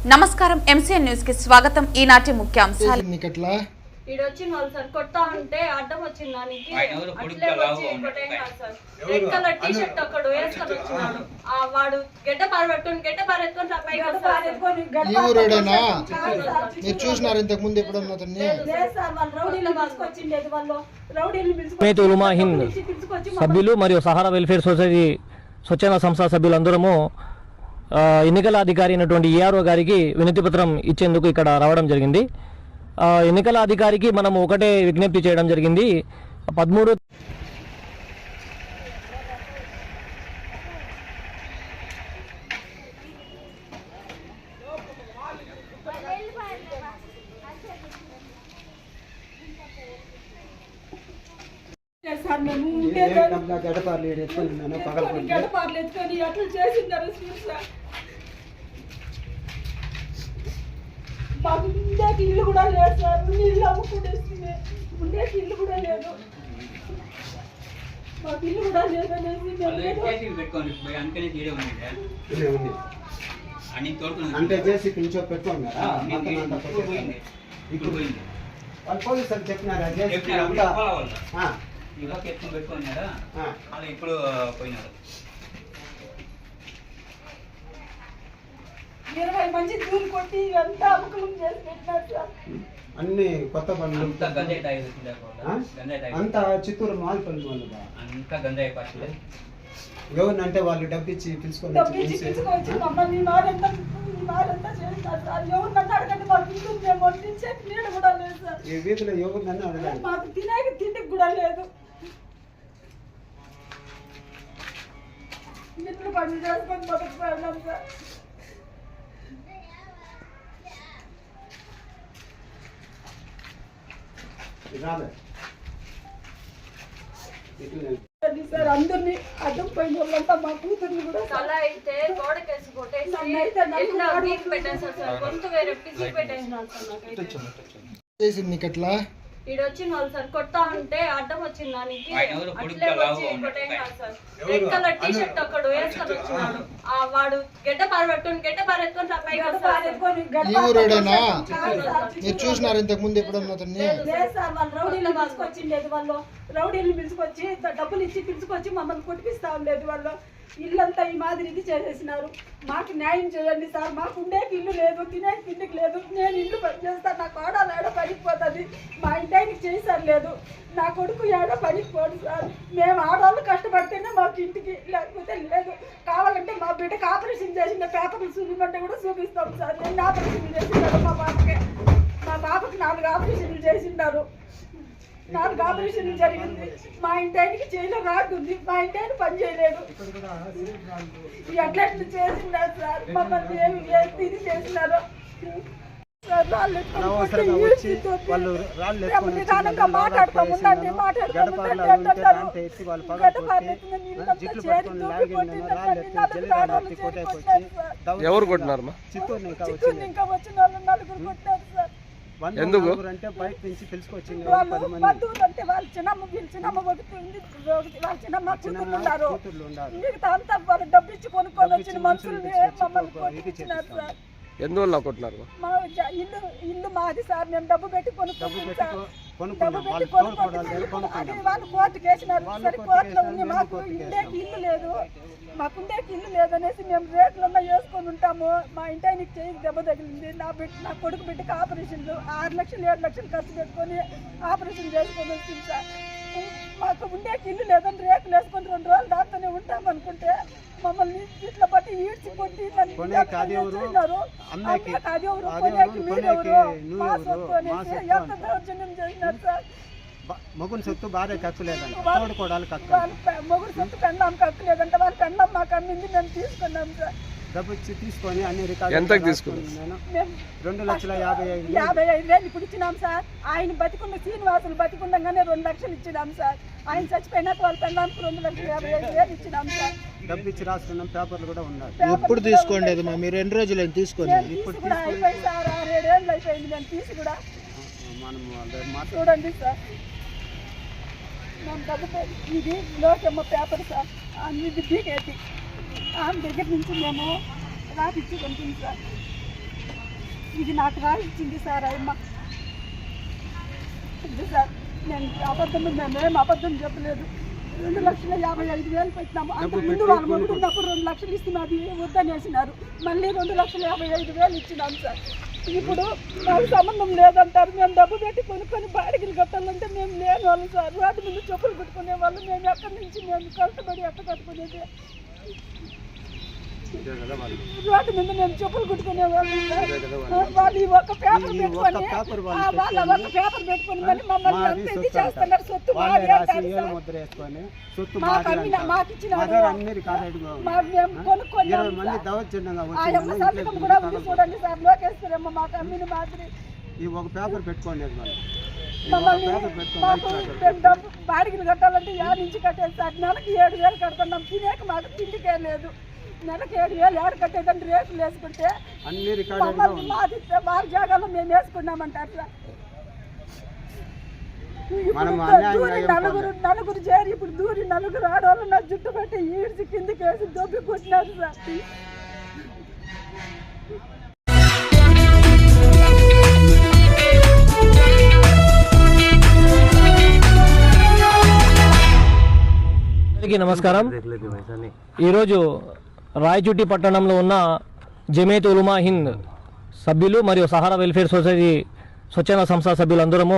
నమస్కారం MCN news కి స్వాగతం. ఈనాటి ముఖ్యాంశాలు. ఈడొచ్చిన వాళ్ళు సార్ కొడతా ఉంటే అడ్డం వచ్చిన దానికి అట్లే వచ్చి కొట్టేసినారు sir. Red colour T shirt ఒకడు వేసుకొని వచ్చినాడు. ఆ వాడు గడ్డ పారెట్టుకొని పైకి మీరు చూసినారు ఇంతకు ముందు ఎప్పుడన్నా జమీయత్ ఉలమా హింద్ సభ్యులు మరియు సహారా వెల్ఫేర్ సొసైటీ స్వచ్ఛంద సంస్థ సభ్యులందరము ఎన్నికల అధికారి అయినటువంటి ఏఆర్ఓ గారికి వినతి పత్రం ఇచ్చేందుకు ఇక్కడ రావడం జరిగింది. ఎన్నికల అధికారికి మనం ఒకటే విజ్ఞప్తి చేయడం జరిగింది. 13 మాకు ఉండేకి ఇల్లు కూడా లేదు సార్. ఇల్లు అమ్ముకుంటేస్తుంది. ఉండేకి ఇల్లు కూడా లేదు. మాకు ఇల్లు కూడా లేదు అంటే చేసి పింఛో పెట్టుకున్నారా? పోలీసులు చెప్పినారా? పెట్టుకున్నారా? ఇప్పుడు పోయినారు. 20 మంది దూరం కొట్టి అంతా అమ్మకం చేసి పెట్టినారు సార్. అన్ని కొత్త బండ్లు అంతా చిత్తూరు మాల్పల్లి వాళ్ళు అంతా గంజాయి పట్టులే. ఎవరినంటే వాళ్ళు డబ్బిచ్చి పిలుచుకొని మమ్మల్ని మారంతా చేస్తారు సార్. ఎవరినన్నా అడగండి మాకు ఇల్లు మేము వండించే నీడ కూడా లేదు సార్. ఈ వీధిలో ఎవరినన్నా అడగండి. మాకు తినేకి తిండికి కూడా లేదు. ఇల్లు పని చేసుకొని బతుకుతున్నాం సార్. సార్ అందరినీ అడ్డం పోయిన వాళ్ళంతా మా కూతుర్ని కూడా తల అయితే గోడకేసి కొట్టేసి పెట్టేసారు సార్. గొంతు వేరే పిసి పెట్టేసినారు సార్. నాకైతే ఈడొచ్చిన వాళ్ళు సార్ కొడతా ఉంటే అడ్డం వచ్చిన దానికి అట్లే వచ్చి కొట్టేసినారు sir. Red colour T shirt ఒకడు వేసుకొని వచ్చినాడు. ఆ వాడు గడ్డ పారెట్టుకొని పైకి మీరు చూసినారు ఇంతకు ముందు ఎప్పుడన్నా రౌడీలు పిలుచుకొచ్చిండేది. వాళ్ళు రౌడీలు పిలుచుకొచ్చి డబ్బులు ఇచ్చి పిలుచుకొచ్చి మమ్మల్ని కొట్టిపిస్తా ఉండేది. వాళ్ళు ఇల్లంతా ఈ మాదిరి ఇది చేసేసినారు. మాకు న్యాయం చేయండి సార్. మాకు ఉండేకి ఇల్లు లేదు, తినేకి తిండికి లేదు. నేను ఇల్లు పని చేస్తాను. నా కోడలు ఏడో పడిపోతుంది. మా ఇంటికి చేసారు లేదు. నా కొడుకు ఏడో పడిపోదు సార్. మేము ఆడవాళ్ళు కష్టపడితేనే మాకు ఇంటికి, లేకపోతే లేదు. కావాలంటే మా బిడ్డకి ఆపరేషన్ చేసిన పేపర్లు చూపించమంటే కూడా చూపిస్తాం సార్. ఎన్ని ఆపరేషన్లు చేసినారు మా పాపకి. మా పాపకి 4 ఆపరేషన్లు చేసినారు. 4 ఆపరేషన్లు జరిగింది. మా ఇంటికి జైలు రాకుంది. మా ఇంటిని పని చేయలేదు. ఎట్లా చేసినారు సార్. మమ్మల్ని ఏమి చేసినారు ఎవరు కొట్టినారు? చిత్తూరు ఇంకా వచ్చిన వాళ్ళు 4 కొట్టారు సార్. ఎందుకు అంటే బయట నుంచి పిలుచుకొచ్చింది. అంటే వాళ్ళ చిన్నమ్మ వాళ్ళ చిన్నమ్మ కూతుర్లు ఉన్నారు. మిగతా అంతా వాళ్ళు డబ్బు ఇచ్చి కొనుక్కొని వచ్చిన మనుషుల్ని మమ్మల్ని కొట్టించినారు సార్. ఎందువల్ల కొట్టినారు? మా ఇల్లు మాది సార్. మేము డబ్బు పెట్టి కొనుక్కుంటాం సార్. వాళ్ళు కోర్టుకు వేసినారు. సరే కోర్టులో ఉంది. మాకు ఉండేకి ఇల్లు లేదు. మాకుండేకి ఇల్లు లేదనేసి మేము రేట్లన్నా వేసుకొని ఉంటాము. మా ఇంటికి చేయికి దెబ్బ తగిలింది. నా కొడుకు బిడ్డకి ఆపరేషన్లు 6 లక్షలు 7 లక్షలు ఖర్చు పెట్టుకొని ఆపరేషన్ చేసుకొని వచ్చింది సార్. మాకు ఉండేకి ఇల్లు లేదని రేట్లు వేసుకొని 2 రోజులు దాంతోనే ఉంటాం అనుకుంటే మమ్మల్ని ఇట్లా బట్టి ఈడ్చి కొట్టి చేసినారు. ఎంత దౌర్జన్యం చేసినారు సార్. మొగుడు సొత్తు భార్య కక్కలేదంట. మొగుడు సొత్తు పెండాం కక్కలేదంటే వాళ్ళ పెండాం మాకు అన్నింది. మేము తీసుకున్నాం సార్. డబ్బు ఇచ్చి తీసుకొని అన్ని రికార్డు ఎంతకు తీసుకున్నాం? 2,55,000 ఇప్పుడు ఇచ్చినాం సార్. ఆయన బతికున్న శ్రీనివాసులు బతికుండగానే 2 లక్షలు ఇచ్చినాం సార్. ఆయన చచ్చిపోయినాక వాళ్ళ పెండానికి 2,55,000 ఇచ్చినాం సార్. డబ్బు ఇచ్చి రాసుకున్నాం. పేపర్లు కూడా ఉన్నాయి. ఎప్పుడు తీసుకోండి మీరు? ఎన్ని రోజులు తీసుకొని? ఇప్పుడు అయిపోయింది సార్. 6-7 ఏళ్ళు అయిపోయింది మేము తీసి కూడా. మనం చూడండి సార్. మేము డబ్బు ఇది లోకమ్మ పేపర్ సార్. ఇది బీకేటి ఆమె దగ్గర నుంచి మేము రాపిచ్చి కొంటుంది సార్. ఇది నాకు రాయించింది సార్ అమ్మ. ఇది సార్ నేను మేమేం అబద్ధం చెప్పలేదు. 2,55,000 పెట్టినాము. అంతకు ముందు వాళ్ళు కొనుక్కున్నప్పుడు 2 లక్షలు ఇస్తున్నది వద్దనేసినారు. మళ్ళీ 2,55,000 ఇచ్చినాం సార్. ఇప్పుడు నాకు సంబంధం లేదంటారు. మేము డబ్బు పెట్టి కొనుక్కొని బాడిగలు కట్టాలంటే మేము లేని వాళ్ళు సార్. రోడ్డు మీద చెప్పులు కుట్టుకునే వాళ్ళు. మేము ఎక్కడి నుంచి మేము కష్టపడి ఎక్కడ కట్టుకునేది. రోడ్డు మీద మేము చెప్పులు కుట్టుకునే వాళ్ళు సార్. వాళ్ళు ఈ ఒక్క పేపర్ పెట్టుకొని వాళ్ళ ఒక్క పేపర్ పెట్టుకుని మళ్ళీ మమ్మల్ని అంత ఇది చేస్తున్నారు. సొత్తు మాది అంటారు సార్. మాకు ఇచ్చినారు. మేము కొనుక్కొని ఆ యొక్క సంతకం కూడా ఉంది చూడండి సార్. లోకేశ్వరమ్మ మాకు అమ్మిన మాదిరి ఈ ఒక పేపర్ పెట్టుకోండి. మమ్మల్ని మాకు డబ్బు బాడిగలు కట్టాలంటే 5 నుంచి కట్టేది సార్. నెలకి 7,000 కడుతున్నాం. తినేక మాకు తిండికే లేదు. నెలకి 7,000 ఏడు కట్టేదంటే రేట్లు వేసుకుంటే మమ్మల్ని మాదిస్తే బాగా జాగాలో మేము వేసుకున్నామంటారు సార్. నలుగురు చేరి ఇప్పుడు దూరి 4 ఆడవాళ్ళు నా జుట్టు పెట్టి ఈడ్చి కిందికి వేసి దొబ్బి కొట్టినారు సార్. అందరికీ నమస్కారం. ఈరోజు రాయచూటి పట్టణంలో ఉన్న జమేత్ ఉలమా హింద్ సభ్యులు మరియు సహారా వెల్ఫేర్ సొసైటీ స్వచ్ఛంద సంస్థ సభ్యులందరము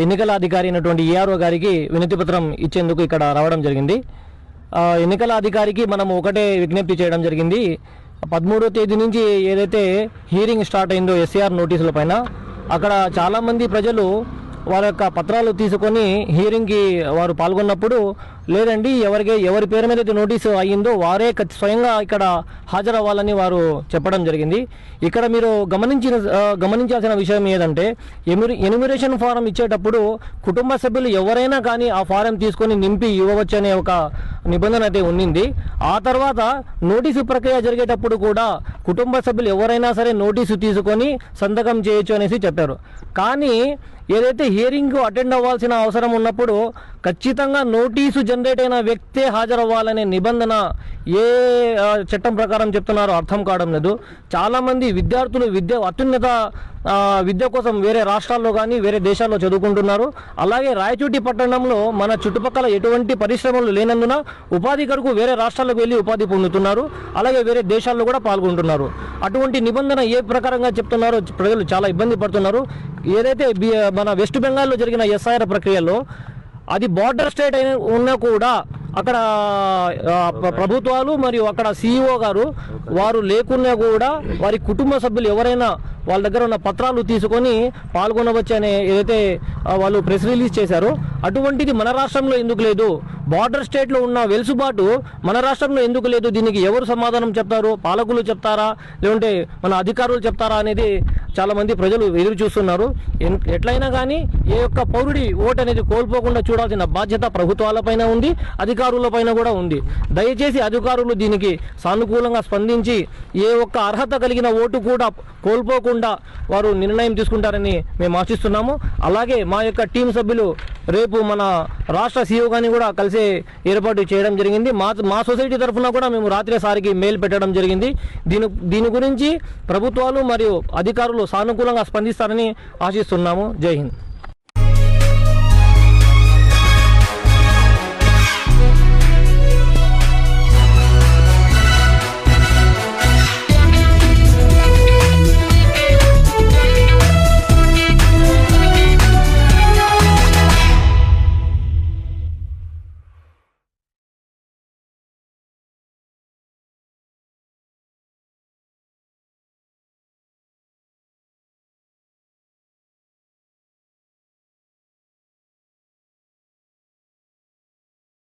ఎన్నికల అధికారి అయినటువంటి ఏఆర్ఓ గారికి వినతి పత్రం ఇచ్చేందుకు ఇక్కడ రావడం జరిగింది. ఎన్నికల అధికారికి మనము ఒకటే విజ్ఞప్తి చేయడం జరిగింది. 13వ తేదీ నుంచి ఏదైతే హీరింగ్ స్టార్ట్ అయిందో ఎస్ఏఆర్ నోటీసుల పైన, అక్కడ చాలామంది ప్రజలు వారి యొక్క పత్రాలు తీసుకొని హీరింగ్కి వారు పాల్గొన్నప్పుడు లేదండి ఎవరి పేరు మీద అయితే నోటీసు అయ్యిందో వారే స్వయంగా ఇక్కడ హాజరవ్వాలని వారు చెప్పడం జరిగింది. ఇక్కడ మీరు గమనించాల్సిన విషయం ఏదంటే ఎన్యూమరేషన్ ఫారం ఇచ్చేటప్పుడు కుటుంబ సభ్యులు ఎవరైనా కానీ ఆ ఫారం తీసుకొని నింపి ఇవ్వవచ్చు అనే ఒక నిబంధన అయితే ఉండింది. ఆ తర్వాత నోటీసు ప్రక్రియ జరిగేటప్పుడు కూడా కుటుంబ సభ్యులు ఎవరైనా సరే నోటీసు తీసుకొని సంతకం చేయొచ్చు అనేసి చెప్పారు. కానీ ఏదైతే హియరింగ్ అటెండ్ అవ్వాల్సిన అవసరం ఉన్నప్పుడు ఖచ్చితంగా నోటీసు జనరేట్ అయిన వ్యక్తే హాజరవ్వాలనే నిబంధన ఏ చట్టం ప్రకారం చెప్తున్నారో అర్థం కావడం లేదు. చాలామంది విద్యార్థులు అత్యున్నత విద్య కోసం వేరే రాష్ట్రాల్లో కానీ వేరే దేశాల్లో చదువుకుంటున్నారు. అలాగే రాయచూటి పట్టణంలో మన చుట్టుపక్కల ఎటువంటి పరిశ్రమలు లేనందున ఉపాధి కొరకు వేరే రాష్ట్రాలకు వెళ్ళి ఉపాధి పొందుతున్నారు. అలాగే వేరే దేశాల్లో కూడా పాల్గొంటున్నారు. అటువంటి నిబంధన ఏ ప్రకారంగా చెప్తున్నారో ప్రజలు చాలా ఇబ్బంది పడుతున్నారు. ఏదైతే మన వెస్ట్ బెంగాల్లో జరిగిన ఎస్ఐఆర్ ప్రక్రియలో అది బార్డర్ స్టేట్ అయినా ఉన్నా కూడా అక్కడ ప్రభుత్వాలు మరియు అక్కడ సిఇఓ గారు వారు లేకున్నా కూడా వారి కుటుంబ సభ్యులు ఎవరైనా వాళ్ళ దగ్గర ఉన్న పత్రాలు తీసుకొని పాల్గొనవచ్చు అనే ఏదైతే వాళ్ళు ప్రెస్ రిలీజ్ చేశారో అటువంటిది మన రాష్ట్రంలో ఎందుకు లేదు? బార్డర్ స్టేట్లో ఉన్న వెలుసుబాటు మన రాష్ట్రంలో ఎందుకు లేదు? దీనికి ఎవరు సమాధానం చెప్తారు? పాలకులు చెప్తారా లేకుంటే మన అధికారులు చెప్తారా అనేది చాలామంది ప్రజలు ఎదురు చూస్తున్నారు. ఎట్లయినా కానీ ఏ ఒక్క పౌరుడి ఓటు అనేది కోల్పోకుండా చూడాల్సిన బాధ్యత ప్రభుత్వాలపైన ఉంది, అధికారులపైన కూడా ఉంది. దయచేసి అధికారులు దీనికి సానుకూలంగా స్పందించి ఏ ఒక్క అర్హత కలిగిన ఓటు కూడా కోల్పోకుండా వారు నిర్ణయం తీసుకుంటారని మేము ఆశిస్తున్నాము. అలాగే మా యొక్క టీం సభ్యులు రేపు మన రాష్ట్ర సీఈఓ గారిని కూడా కలిసే ఏర్పాటు చేయడం జరిగింది. మా సొసైటీ తరఫున కూడా మేము రాత్రి సారికి మెయిల్ పెట్టడం జరిగింది. దీని గురించి ప్రభుత్వాలు మరియు అధికారులు సానుకూలంగా స్పందిస్తారని ఆశిస్తున్నాము. జై హింద్.